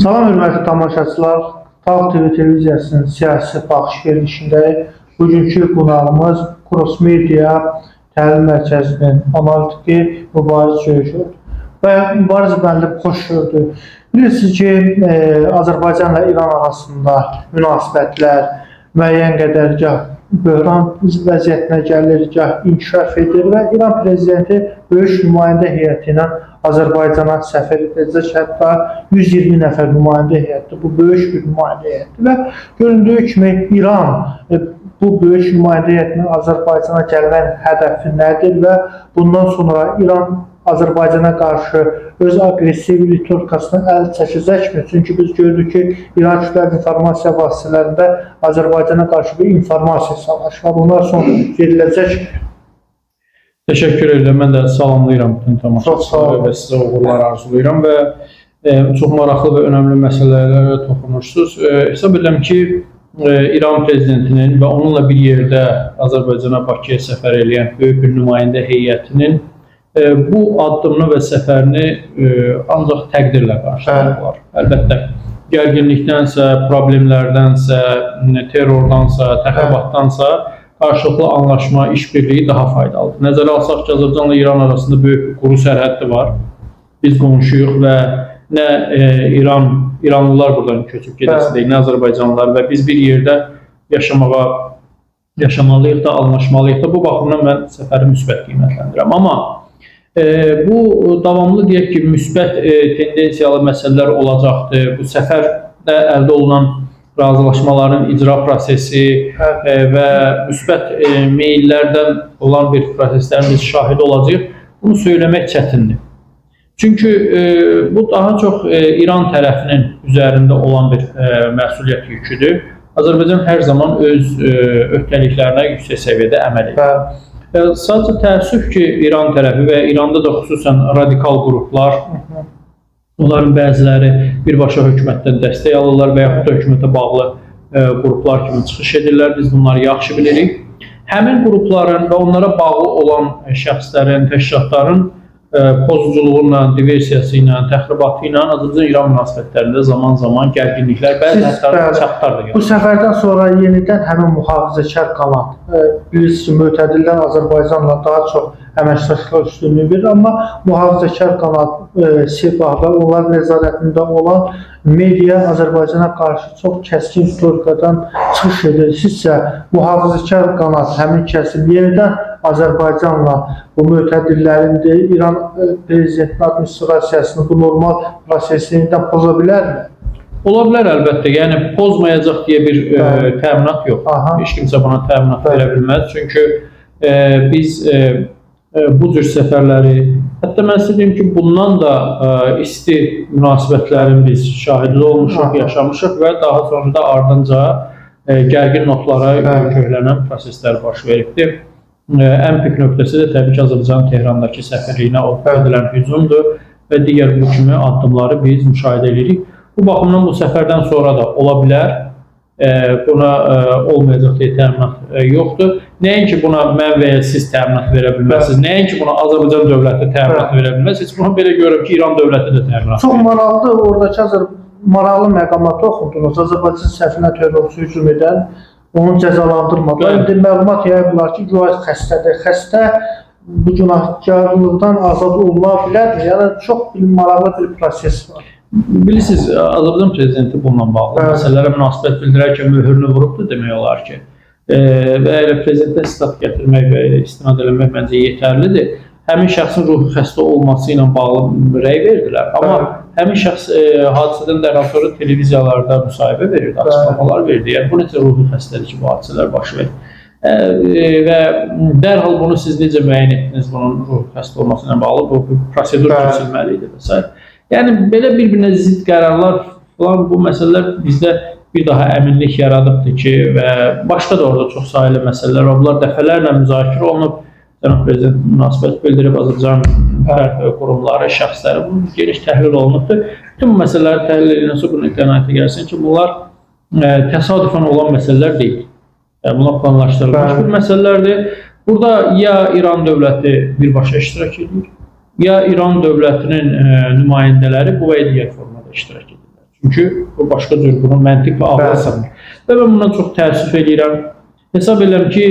Salam hörmətli tamaşaçılar, Talk TV televiziyasının siyasi baxış verilişində bugünkü qonağımız Cross Media Təhlil Mərkəzinin analitiki Mübariz Göyüşoğlu. Və Mübariz bəndə xoş gördü. Bilirsiniz ki, Azərbaycan ilə İran arasında münasibətlər müəyyən qədər gah böhran vəziyyətinə gəlir, gah inkişaf edir və İran prezidenti böyük nümayəndə heyəti ilə Azərbaycana səfər edəcək, hətta 120 nəfər nümayəndə heyətdir. Bu böyük bir nümayəndə heyətdir və göründüyü kimi İran bu böyük nümayəndə heyətinin Azərbaycana gələn hədəfi nədir və bundan sonra İran Azərbaycana qarşı öz aqressiv ritorikasına əl çəkəcəkmi? Çünki biz gördük ki, İran kütləvi informasiya vasitələrində Azərbaycana qarşı bir informasiya savaşı var. Bunlar sonra veriləcək. Təşəkkür edirəm. Mən də salamlayıram bütün tamaşaçıları və sizə uğurlar arzulayıram və çox maraqlı və önəmli məsələlərə toxunursunuz. Hesab edirəm ki, İran prezidentinin və onunla bir yerdə Azərbaycana, Bakıya səfər edən böyük bir nümayəndə heyətinin bu addımını və səfərini ancaq təqdirlə qarşılayırlar. Əlbəttə, gərginlikdənsə, problemlərdənsə, terrordansa, təxribatdansa qarşılıqlı anlaşma, işbirliyi daha faydalıdır. Nəzərə alsaq ki, Azərbaycanla İran arasında böyük bir quru sərhəddi var. Biz qonşuyuq və nə İranlılar buradan köçüb gedəsidir, nə Azərbaycanlılar və biz bir yerdə yaşamalıyıq da, anlaşmalıyıq da. Bu baxımdan mən səfəri müsbət qiymətləndirəm. Amma bu davamlı deyək ki, müsbət tendensiyalı məsələlər olacaqdır. Bu səfərdə əldə olunan razılaşmaların icra prosesi və müsbət meyillərdən olan bir proseslərin biz şahid olacağıq. Bunu söyləmək çətindir. Çünki bu daha çox İran tərəfinin üzərində olan bir məsuliyyət yüküdür. Azərbaycan hər zaman öz öhdəliklərinə yüksək səviyyədə əməl edir. Sadəcə təəssüf ki, İran tərəfi və İranda da xüsusən radikal qruplar, onların bəziləri birbaşa hökumətdən dəstək alırlar və yaxud da hökumətə bağlı qruplar kimi çıxış edirlər. Biz bunları yaxşı bilirik. Həmin qrupların və onlara bağlı olan şəxslərin, təşkilatların pozuculuğuyla, diversiyası ilə, təxribatı ilə Azərbaycan-İran münasibətlərində zaman-zaman gərginliklər, bəzi hətta çatlar da gəlir. Bu səfərdən sonra yenidən həmin mühafizəkar qanat, bilirsiniz, mötədillər Azərbaycanla daha çox əməkdaşlıq üstünlüyü verir, amma mühafizəkar qanat, SİPAH və onlar nəzarətində olan media Azərbaycana qarşı çox kəskin ritorikadan çıxış edir. Sizcə, mühafizəkar qanat, həmin kəsim yenidən Azərbaycanla bu mötədillərin İran prezidentinin administrasiyasını, bu normal prosesini də poza bilərmi? Ola bilər əlbəttə. Yəni, pozmayacaq deyə bir təminat yox. Heç kimsə buna təminat verə bilməz. Çünki biz bu cür səfərləri, hətta mən sizə deyim ki, bundan da isti münasibətlərin biz şahidi olmuşuq, yaşamışıq və daha sonra da ardınca gərgin notlara köklənən proseslər baş veribdir. Ən pik nöqtəsi də təbii ki, Azərbaycanın Tehrandakı səfirliyinə edilən hücumdur və digər bu kimi addımları biz müşahidə edirik. Bu baxımdan bu səfərdən sonra da ola bilər, buna olmayacaq deyə təminat yoxdur. Nəinki buna mən və ya siz təminat verə bilməzsiniz, nəinki buna Azərbaycan dövləti təminat verə bilməz. Heç bunu belə görürüm ki, İran dövləti də təminat verir. Çox maraqlıdır, oradakı maraqlı məqama toxundunuz. Azərbaycan səfirinə terrorçu hücum edən, onu cəzalandırmadan. İndi məlumat yayıblar ki, güya xəstədir. Xəstə bu günahkarlıqdan azad oluna bilərmi? Yəni, çox maraqlı bir proses var. Bilirsiniz, Azərbaycan prezidenti bununla bağlı məsələlərə münasibət bildirərkən mühürünü vurubdur demək olar ki. Və elə prezidentə istat gətirmək və istinad eləmək məncə yetərlidir. Həmin şəxsin ruhi xəstə olması ilə bağlı rəy verdilər. Amma həmin şəxs hadisədən dərhal sonra televiziyalarda müsahibə verirdi, açıqlamalar verdi. Yəni, bu necə ruhi xəstədir ki, bu hadisələr baş verir. Və dərhal bunu siz necə müəyyən etdiniz, bunun ruhi xəstə olması ilə bağlı, bu prosedur keçilməlidir və s. Yəni, belə bir-birinə zidd qərarlar falan bu məsələlər bizdə bir daha əminlik yaradıbdır ki, və başqa da orada çox sayılı məsələlər var. Bunlar dəfələrlə müzakirə olunub, Cənab Prezident münasibət bildirib, Azərbaycan qurumları, şəxsləri, bu geniş təhlil olunubdur. Bütün bu məsələləri təhlil edilməsi bunun qənaətə gəlsin ki, bunlar təsadüfən olan məsələlər deyil. Bunlar planlaşdırılmış bir məsələlərdir. Burada ya İran dövləti birbaşa iştirak edir, ya İran dövlətinin nümayəndələri bu və digər formada iştirak edirlər. Çünki bu başqa cür bunun məntiq və ağla sığmır. Və mən buna çox təəssüf edirəm. Hesab edirəm ki,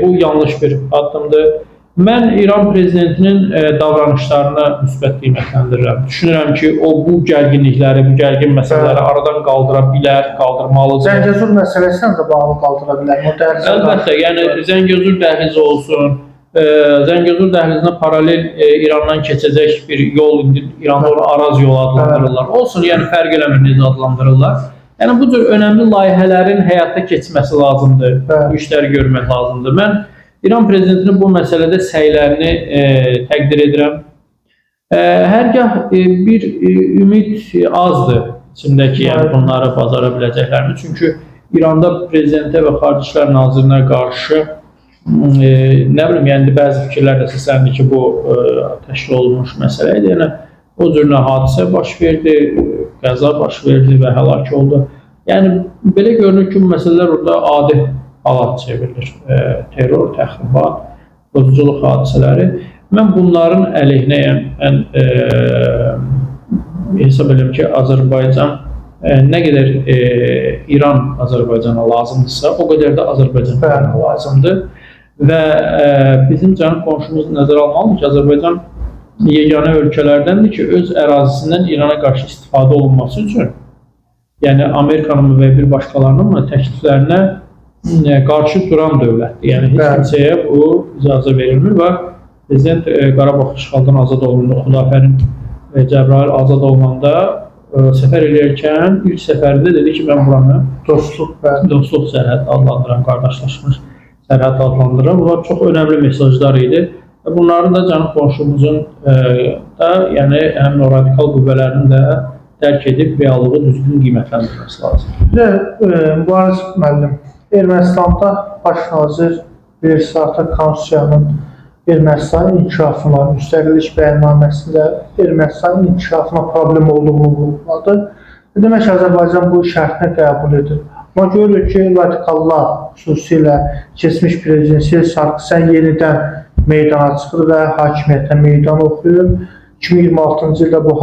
bu yanlış bir addımdır. Mən İran prezidentinin davranışlarını müsbət qiymətləndirirəm. Düşünürəm ki, o bu gərginlikləri, bu gərgin məsələləri aradan qaldıra bilər, qaldırmalıdır. Zəngəzur məsələsinə də bağlı qaldıra bilər. Əlbəttə, yəni Zəngəzur dəhlizi olsun, Zəngəzur dəhlizinə paralel İrandan keçəcək bir yol, indi İranda onu Araz yolu adlandırırlar. Olsun, yəni fərq eləmir necə adlandırırlar. Yəni bu cür önəmli layihələrin həyata keçməsi lazımdır, bu işləri görmək lazımdır. Mən İran prezidentinin bu məsələdə səylərini təqdir edirəm. Hərgah bir ümid azdır içimdəki, yəni bunları bacara biləcəklərmi? Çünki İranda prezidentə və Xarici İşlər Nazirinə qarşı nə bilim, yəni bəzi fikirlər də səslənir ki, bu təşkil olunmuş məsələ idi. Yəni o cür hadisə baş verdi, qəza baş verdi və həlak oldu. Yəni belə görünür ki, bu məsələlər orada adi hala çevrilir. Terror, təxribat, bozuculuq hadisələri. Mən bunların əleyhinəyəm. Mən hesab edirəm ki, Azərbaycan nə qədər İran Azərbaycana lazımdırsa, o qədər də Azərbaycan İrana lazımdır. Və bizim canım qonşumuz nəzərə almalıdır ki, Azərbaycan yeganə ölkələrdəndir ki, öz ərazisindən İrana qarşı istifadə olunması üçün, yəni Amerikanın və bir başqalarının təkliflərinə qarşı duran dövlətdir. Yəni heç kimsəyə bu icazə verilmir və Prezident Qarabağ işğaldan azad olundu, Xudafərin Cəbrayıl azad olunanda səfər edərkən ilk səfərində dedi ki, mən buranı dostluq sərhəd adlandıran, qardaşlaşmış sərhəd adlandırır. Bunlar çox önəmli mesajlar idi. Bunların da canım qonşumuzun da, yəni həmin o radikal qüvvələrini də dərk edib reallığı düzgün qiymətləndirməsi lazım. Mübariz müəllim, Ermənistanda baş nazir verirsə artıq Konstitusiyanın Ermənistanın inkişafına, müstəqillik bəyannaməsində Ermənistanın inkişafına problem olduğunu vurguladı. Demək ki, Azərbaycan bu şərtini qəbul edir. Amma görürük ki, radikallar, xüsusilə keçmiş prezident Seyid Sarkisyan yenidən meydana çıxır və hakimiyyətə meydan oxuyur. 2026-cı ildə bu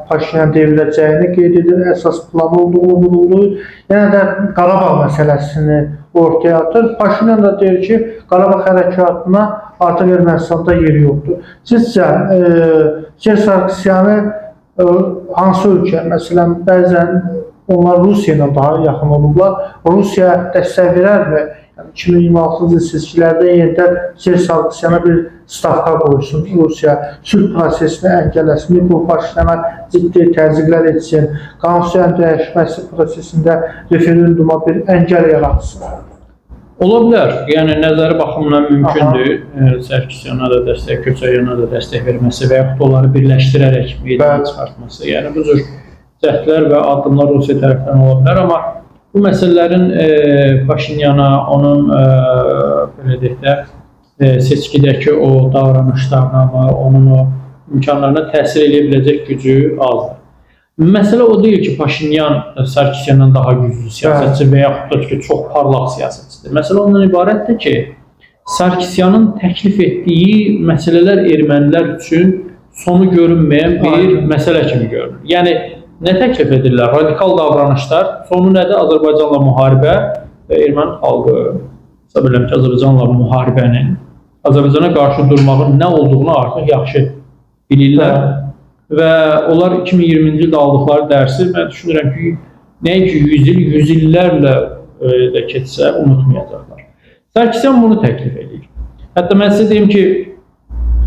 Paşinyan devriləcəyini qeyd edir, əsas plan olduğunu vurğulayır. Yəni də Qarabağ məsələsini ortaya atır. Paşinyan da deyir ki, Qarabağ hərəkatına artıq Ermənistanda yeri yoxdur. Sizcə, Seyid Sarkisyanı hansı ölkə, məsələn, bəzən onlar Rusiya ilə daha yaxın olublar, Rusiya dəstək verərmi? 2026-cı seçkilərdə yenidən Seyid Sarkisyana bir stavka qoysun, Rusiya sülh prosesini əngələsin, bu Paşinyana ciddi təzyiqlər etsin, Konstitusiyanın dəyişməsi prosesində referenduma bir əngəl yaratsın. Ola bilər, yəni nəzəri baxımından mümkündür. Sarkisyana da dəstək, Köçəryana da dəstək verməsi və yaxud onları birləşdirərək meydana çıxartması. Yəni bu cür cəhdlər və addımlar Rusiya tərəfindən ola bilər, amma bu məsələlərin Paşinyana, onun belə deyək də, seçkidəki o davranışlarına və onun o imkanlarına təsir edə biləcək gücü azdır. Məsələ o deyil ki, Paşinyan Sarkisyandan daha güclü siyasətçi və yaxud da ki, çox parlaq siyasətçidir. Məsələ ondan ibarətdir ki, Sarkisyanın təklif etdiyi məsələlər ermənilər üçün sonu görünməyən bir məsələ kimi görünür. Yəni, nə təklif edirlər? Radikal davranışlar, sonu nədir? Azərbaycanla müharibə və erməni xalqı, hesab edirəm ki, Azərbaycanla müharibənin, Azərbaycana qarşı durmağın nə olduğunu artıq yaxşı bilirlər. Və onlar 2020-ci ildə aldıqları dərsi, mən düşünürəm ki, nəinki 100 il, 100 illərlə də keçsə, unutmayacaqlar. Sarkisyan bunu təklif edir. Hətta mən sizə deyim ki,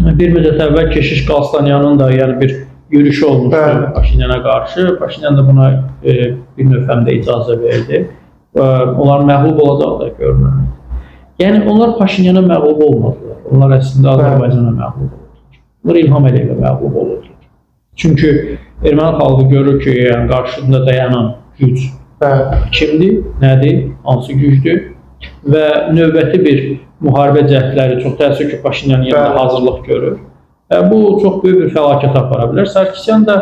bir müddət əvvəl Keşiş Qalstanyanın da bir yürüyüşü olmuşdu Paşinyana qarşı. Paşinyan da buna bir növbəmdə icazə verdi. Onlar məğlub olacaq da görünür. Yəni, onlar Paşinyana məğlub olmadılar. Onlar əslində Azərbaycana məğlub oldular. Onlar İlham Əliyevə məğlub oldular. Çünki erməni xalqı görür ki, qarşısında dayanan güc kimdir, nədir, hansı gücdür və növbəti bir müharibə cəhdləri çox təəssüf ki, Paşinyan yerində hazırlıq görür. Bu çox böyük bir fəlakət apara bilər. Sarkisyan da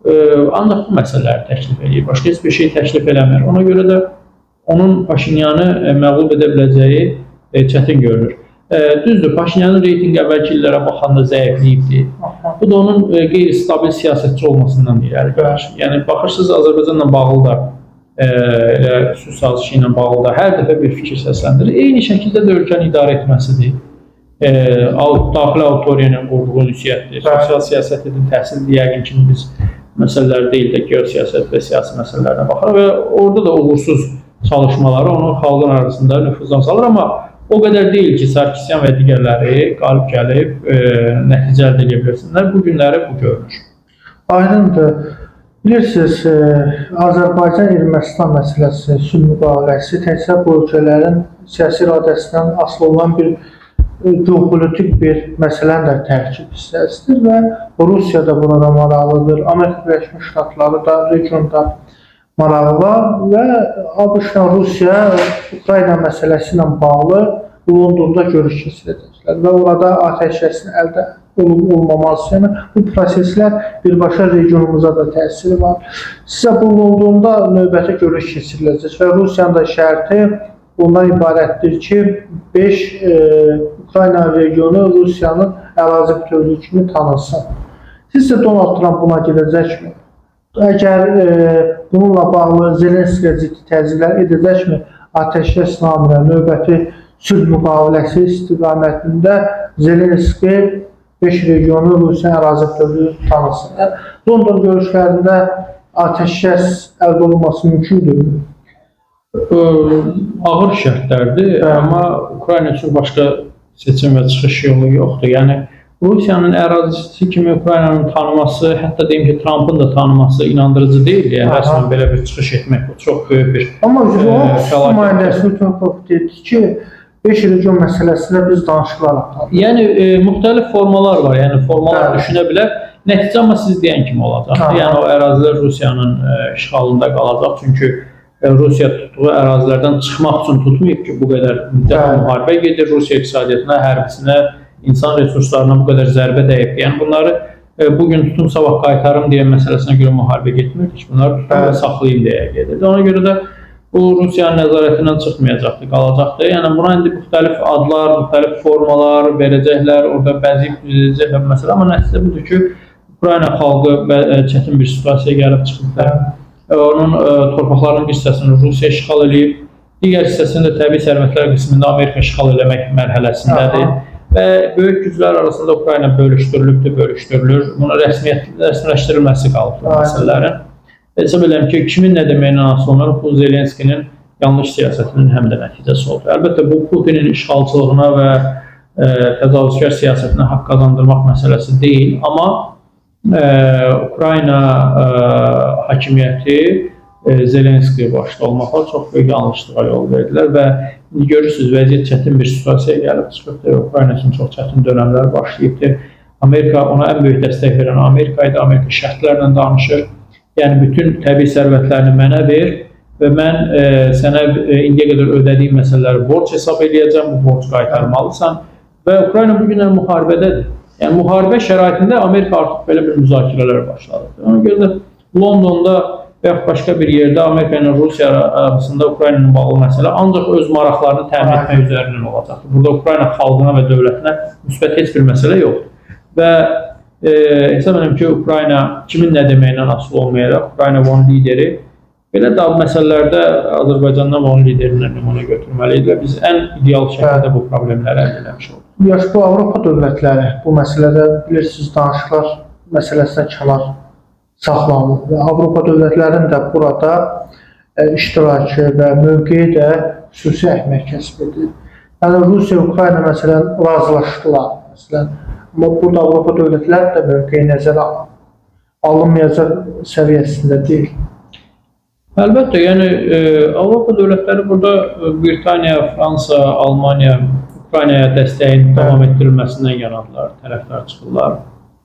ancaq bu məsələləri təklif edir, başqa heç bir şey təklif eləmir. Ona görə də onun Paşinyanı məğlub edə biləcəyi çətin görünür. Düzdür, Paşinyanın reytinqi əvvəlki illərə baxanda zəifliyibdir. Bu da onun qeyri-stabil siyasətçi olmasından irəli gəlir. Yəni baxırsınız Azərbaycanla bağlı da sülh sazişi ilə bağlı da hər dəfə bir fikir səsləndirir. Eyni şəkildə də ölkəni idarə etməsidir. Daxili auditoriyanın qurduğu ünsiyyətdir. Sosial siyasət edin, təhsildir, yəqin ki biz məsələlər deyil də geosiyasət və siyasi məsələlərine baxır və orada da uğursuz çalışmaları onu xalqın arasında nüfuzdan salır, amma o qədər deyil ki, Sarkisyan və digərləri qalib gəlib nəticə əldə edə bilirsinlər. Bu günləri bu görünür. Aydındır. Bilirsiniz, Azərbaycan-Ermənistan məsələsi, sülh müqaviləsi təkcə bu ölkələrin siyasi iradəsindən asılı olan bir geopolitik bir məsələnin də tərkib hissəsidir və Rusiya da buna da maraqlıdır. Amerika Birləşmiş Ştatları da regionda marağı var və ABŞ-la Rusiya Ukrayna məsələsi ilə bağlı Londonda görüş keçirəcəklər və orada atəşkəsin əldə olmaması, yəni bu proseslər birbaşa regionumuza da təsiri var. Sizə bu Londonda növbəti görüş keçiriləcək və Rusiyanın da şərti bundan ibarətdir ki, 5 Ukrayna regionu Rusiyanın ərazi bütövlüyü kimi tanınsın. Sizcə Donald Trump buna gedəcəkmi? Əgər bununla bağlı Zelenskiyə ciddi təzyiqlər edəcəkmi? Atəşkəs naminə növbəti sülh müqaviləsi istiqamətində Zelenski 5 regionu Rusiyanın ərazi bütövlüyü tanısın. Yəni, London görüşlərində atəşkəs əldə olunması mümkündür. Ağır şərtlərdir, amma Ukrayna üçün başqa seçim və çıxış yolu yoxdur. Yəni, Rusiyanın ərazisi kimi Ukraynanın tanıması, hətta deyim ki, Trump'ın da tanıması inandırıcı deyil. Yəni, rəsmən belə bir çıxış etmək bu çox böyük bir amma nümayəndəsi Trumpov dedi ki, 5 region məsələsində biz danışıqlar aparırıq. Yəni, müxtəlif formalar var. Yəni, formalar düşünə bilər. Nəticə amma siz deyən kimi olacaq. Yəni, o ərazilər Rusiyanın işğalında qalacaq. Çünki Rusiya tutduğu ərazilərdən çıxmaq üçün tutmayıb ki, bu qədər müddət müharibə gedir. Rusiya iqtisadiyyatına, hərbisinə, insan resurslarına bu qədər zərbə dəyib. Yəni, bunları bugün tutum sabah qaytarım deyən məsələsinə görə müharibə getmirdik. Bunları tutum və saxlayayım deyə gedirdi. Ona görə də bu Rusiyanın nəzarətindən çıxmayacaqdır, qalacaqdır. Yəni, buna indi müxtəlif adlar, müxtəlif formalar verəcəklər, orada bəziyib düzələcəklər məsələ. Amma nəticə budur ki, Ukrayna xalqı çətin bir situasiyaya gəlib çıxıblar. Onun torpaqlarının bir hissəsini Rusiya işğal edib, digər hissəsində təbii sərvətlər qismində Amerika işğal eləmək mərhələsindədir və böyük güclər arasında Ukrayna bölüşdürülür. Buna rəsmiləşdirilməsi qalıb bu məsələlərin. Hesab edirəm ki, kimin nə deməyinə asılı olaraq bu Zelenskinin yanlış siyasətinin həm də nəticəsi oldu. Əlbəttə, bu Putinin işğalçılığına və təcavüzkar siyasətinə haqq qazandırmaq məsələsi deyil, amma Ukrayna hakimiyyəti Zelenski başda olmaqla çox böyük yanlışlığa yol verdilər və görürsünüz, vəziyyət çətin bir situasiyaya gəlib çıxıbdır. Ukrayna üçün çox çətin dönəmlər başlayıbdır. Amerika ona ən böyük dəstək verən Amerika idi. Amerika şərtlərlə danışır. Yəni, bütün təbii sərvətlərini mənə ver və mən sənə indiyə qədər ödədiyim məsələləri borc hesab edəcəm, bu borc qaytarmalısan və Ukrayna bugünlər müharibədədir. Yəni, müharibə şəraitində Amerika artıq belə bir müzakirələr başladı. Ona görə də Londonda və yaxud başqa bir yerdə Amerika ilə Rusiya arasında Ukrayna ilə bağlı məsələ ancaq öz maraqlarını təmin etmək üzərindən olacaqdır. Burada Ukrayna xalqına və dövlətinə müsbət heç bir məsələ yoxdur. Və hesab edirəm ki, Ukrayna kimin nə deməyindən asılı olmayaraq, Ukrayna və onun lideri belə daha məsələlərdə Azərbaycandan və onun liderindən nümunə götürməlidir və biz ən ideal şəkildə bu problemləri əldə etmiş olduq. Yaş bu Avropa dövlətləri bu məsələdə bilirsiniz danışıqlar məsələsinə kənar saxlanılır və Avropa dövlətlərinin də burada iştirakı və mövqeyi də xüsusi əhəmiyyət kəsb edir. Yəni Rusiya, Ukrayna məsələn razılaşdılar məsələn, amma burada Avropa dövlətləri də mövqeyi nəzərə alınmayacaq səviyyəsində deyil. Əlbəttə, yəni Avropa dövlətləri burada Britaniya, Fransa, Almaniya Ukraynaya dəstəyin davam etdirilməsindən yanadırlar, tərəfdar çıxırlar,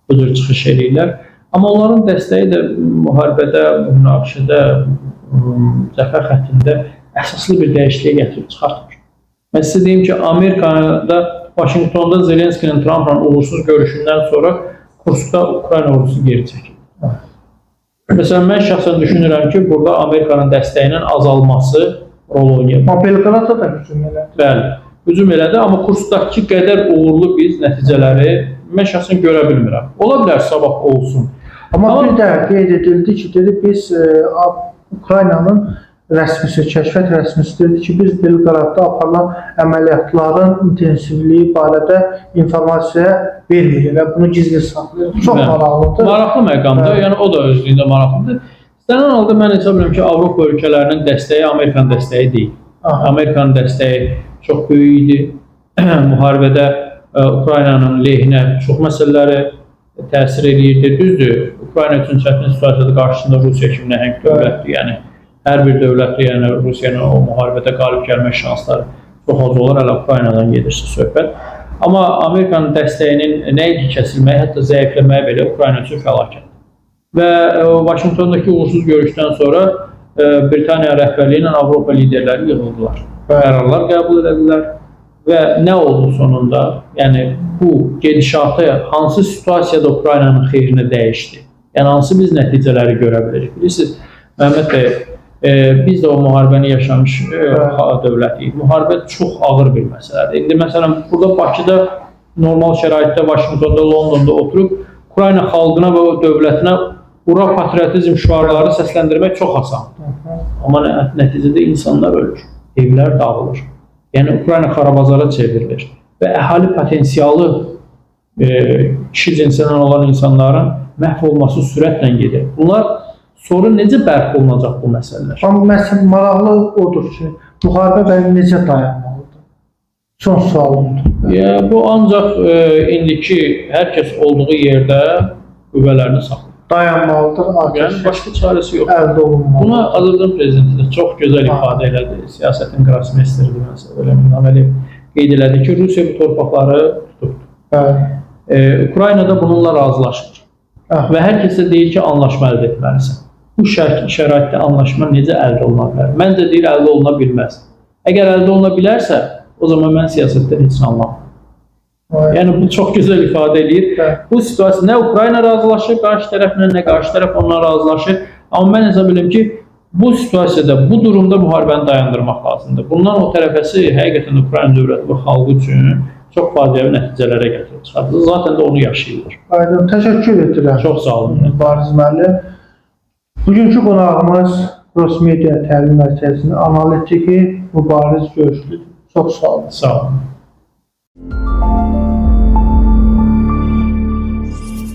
bu cür çıxış edirlər. Amma onların dəstəyi də müharibədə, münaqişədə, zəfər xəttində əsaslı bir dəyişikliyə gətirib çıxartmır. Mən sizə deyim ki, Amerikada, Vaşinqtonda Zelenskinin Trumpla uğursuz görüşündən sonra Kurskda Ukrayna ordusu geri çəkilir. Məsələn, mən şəxsən düşünürəm ki, burada Amerikanın dəstəyinin azalması rol oynayır. Amma Belqradda da hücum elədi. Bəli. Hücum elədi, amma Kurskdakı qədər uğurlu biz nəticələri mən şəxsən görə bilmirəm. Ola bilər sabah olsun. Amma bir də qeyd edildi ki, dedi biz Ukraynanın rəsmisi, kəşfiyyat rəsmisi dedi ki, biz Belqradda aparılan əməliyyatların intensivliyi barədə informasiya vermirik və bunu gizli saxlayır. Çox maraqlıdır. Maraqlı məqamdır, yəni o da özlüyündə maraqlıdır. İstənilən halda mən hesab edirəm ki, Avropa ölkələrinin dəstəyi Amerikanın dəstəyi deyil. Amerikanın dəstəyi çox böyük idi. Müharibədə Ukraynanın lehinə çox məsələləri təsir edirdi. Düzdür, Ukrayna üçün çətin situasiyada qarşısında Rusiya kimi nəhəng dövlətdir. Yəni hər bir dövlətdə, yəni Rusiyanın o müharibədə qalib gəlmək şansları çox az olur, hələ Ukraynadan gedirsə söhbət. Amma Amerikanın dəstəyinin nə idi kəsilməyi, hətta zəifləməyi belə Ukrayna üçün fəlakətdir. Və Vaşinqtondakı uğursuz görüşdən sonra Britaniya rəhbərliyi ilə Avropa liderləri yığıldılar. Qərarlar qəbul edildilər və nə oldu sonunda? Yəni bu gedişatı hansı situasiyada Ukraynanın xeyrinə dəyişdi? Yəni hansı biz nəticələri görə bilirik? Bilirsiniz, Məhəmməd bəy, biz də o müharibəni yaşamış dövlətiyik. Müharibə çox ağır bir məsələdir. İndi məsələn, burada Bakıda normal şəraitdə, Vaşinqtonda, Londonda oturub Ukrayna xalqına və o dövlətinə ura patriotizm şüarları səsləndirmək çox asandır. Amma nəticədə insanlar ölür, evlər dağılır. Yəni Ukrayna xarabazara çevrilir və əhali potensialı kişi cinsindən olan insanların məhv olması sürətlə gedir. Bunlar sonra necə bərpa olunacaq bu məsələlər? Amma məsələn, maraqlı odur ki, müharibə necə dayanmalıdır? Son sualımdır. Bu ancaq indiki hər kəs olduğu yerdə qüvvələrini saxlayır. Dayanmalıdır, yəni başqa çarəsi yox. Əldə olunmalıdır. Buna Azərbaycan prezidenti də çox gözəl ifadə elədi. Siyasətin qrosmeysteridir, məsələn, Öləmin Əməliyev qeyd elədi ki, Rusiya bu torpaqları tutubdur. Ukraynada bununla razılaşır. Və hər kəsə deyir ki, anlaşma əldə etməlisən. Bu şəraitdə anlaşma necə əldə oluna bilər? Məncə deyir, əldə oluna bilməz. Əgər əldə oluna bilərsə, o zaman mən siyasətdən heç anlamam. Yəni bu çox gözəl ifadə edir. Bu situasiya nə Ukrayna razılaşır qarşı tərəflə, nə qarşı tərəf onunla razılaşır. Amma mən hesab edirəm ki, bu situasiyada, bu durumda müharibəni dayandırmaq lazımdır. Bundan o tərəfəsi həqiqətən Ukrayna dövləti və xalqı üçün çox faciəvi nəticələrə gətirib çıxardır. Zaten də onu yaşayırlar. Aydın, təşəkkür edirəm. Çox sağ olun. Bariz müəllim. Bugünkü qonağımız Cross Media Təlim Mərkəzinin analitiki Mübariz Görüşlüdür. Çox sağ olun. Sağ olun.